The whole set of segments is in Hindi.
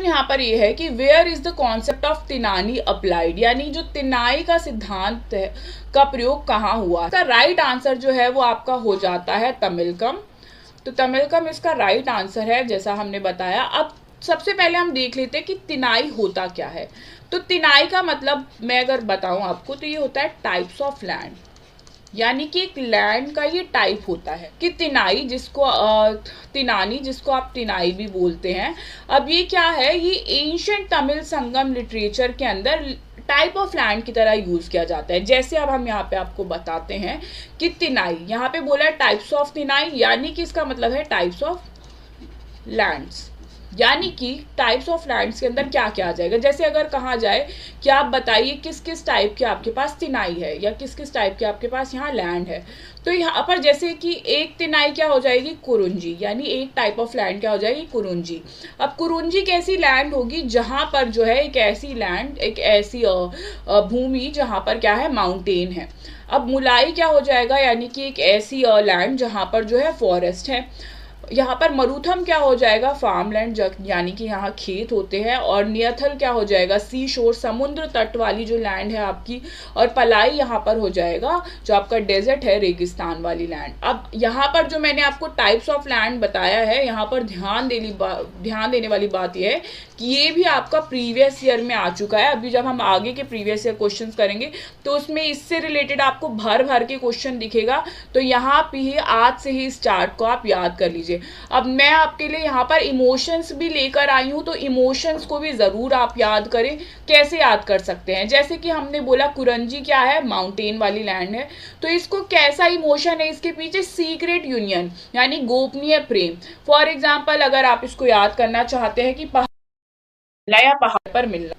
क्वेश्चन यहाँ पर ये है कि where is the concept of तिनानी अप्लाइड, यानी जो तिनाई का सिद्धांत है का प्रयोग कहाँ हुआ। इसका राइट आंसर जो है वो आपका हो जाता है तमिलकम। तो तमिलकम इसका राइट आंसर है, जैसा हमने बताया। अब सबसे पहले हम देख लेते हैं कि तिनाई होता क्या है। तो तिनाई का मतलब मैं अगर बताऊं आपको तो ये होता है टाइप्स ऑफ लैंड, यानी कि एक लैंड का ये टाइप होता है कि तिनाई, जिसको तिनानी, जिसको आप तिनाई भी बोलते हैं। अब ये क्या है, ये एंशिएंट तमिल संगम लिटरेचर के अंदर टाइप ऑफ लैंड की तरह यूज किया जाता है। जैसे अब हम यहाँ पे आपको बताते हैं कि तिनाई, यहाँ पे बोला है टाइप्स ऑफ तिनाई, यानी कि इसका मतलब है टाइप्स ऑफ लैंड्स, यानी कि टाइप्स ऑफ लैंड्स के अंदर क्या क्या आ जाएगा। जैसे अगर कहा जाए कि आप बताइए किस किस टाइप के आपके पास तिनाई है या किस किस टाइप के आपके पास यहाँ लैंड है, तो यहाँ पर जैसे कि एक तिनाई क्या हो जाएगी, कुरुंजी, यानी एक टाइप ऑफ लैंड क्या हो जाएगी, कुरुंजी। अब कुरुंजी कैसी लैंड होगी, जहाँ पर जो है एक ऐसी लैंड, एक ऐसी भूमि जहाँ पर क्या है, माउंटेन है। अब मुलाई क्या हो जाएगा, यानी कि एक ऐसी लैंड जहाँ पर जो है फॉरेस्ट है। यहाँ पर मरुथम क्या हो जाएगा, फार्म लैंड, यानी कि यहाँ खेत होते हैं। और नियथल क्या हो जाएगा, सी शोर, समुद्र तट वाली जो लैंड है आपकी। और पलाई यहाँ पर हो जाएगा जो आपका डेजर्ट है, रेगिस्तान वाली लैंड। अब यहाँ पर जो मैंने आपको टाइप्स ऑफ लैंड बताया है, यहाँ पर ध्यान देने वाली बात यह है कि ये भी आपका प्रीवियस ईयर में आ चुका है। अभी जब हम आगे के प्रीवियस ईयर क्वेश्चन करेंगे तो उसमें इससे रिलेटेड आपको भर भर के क्वेश्चन दिखेगा। तो यहाँ पे ही आज से ही इस चार्ट को आप याद कर लीजिए। अब मैं आपके लिए यहाँ पर इमोशंस भी लेकर आई हूँ, तो इमोशंस को भी जरूर आप याद करें। कैसे याद कर सकते हैं, जैसे कि हमने बोला कुरंजी क्या है, माउंटेन वाली लैंड है। तो इसको कैसा इमोशन है, इसके पीछे सीक्रेट यूनियन, यानी गोपनीय प्रेम। फॉर एग्जाम्पल अगर आप इसको याद करना चाहते हैं कि पहाड़ पर मिलना,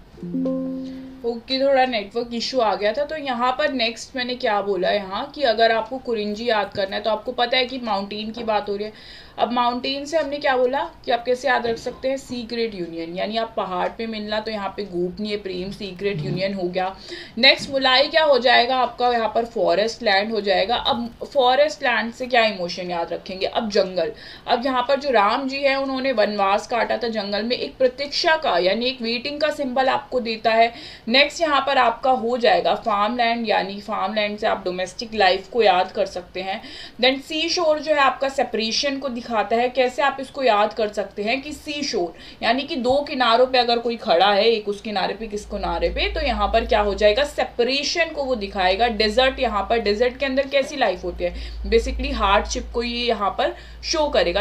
ओके थोड़ा नेटवर्क इशू आ गया था। तो यहाँ पर नेक्स्ट मैंने क्या बोला यहाँ कि अगर आपको कुरिंजी याद करना है तो आपको पता है कि माउंटेन की बात हो रही है। अब माउंटेन से हमने क्या बोला कि आप कैसे याद रख सकते हैं, सीक्रेट यूनियन, यानी आप पहाड़ पे मिलना, तो यहाँ पे गोपनीय प्रेम, सीक्रेट यूनियन हो गया। नेक्स्ट मुलाई क्या हो जाएगा आपका, यहाँ पर फॉरेस्ट लैंड हो जाएगा। अब फॉरेस्ट लैंड से क्या इमोशन याद रखेंगे, अब जंगल। अब यहाँ पर जो राम जी है उन्होंने वनवास काटा था जंगल में, एक प्रतीक्षा का यानी एक वेटिंग का सिंबल आपको देता है। नेक्स्ट यहाँ पर आपका हो जाएगा फार्म लैंड, यानी फार्म लैंड से आप डोमेस्टिक लाइफ को याद कर सकते हैं। देन सी शोर जो है आपका सेपरेशन को दिखाता है। कैसे आप इसको याद कर सकते हैं कि सी शोर यानी कि दो किनारों पे अगर कोई खड़ा है, एक उस किनारे पे किस किनारे पे, तो यहाँ पर क्या हो जाएगा, सेपरेशन को वो दिखाएगा। डेजर्ट, यहाँ पर डेजर्ट के अंदर कैसी लाइफ होती है, बेसिकली हार्डशिप को ये यहाँ पर शो करेगा।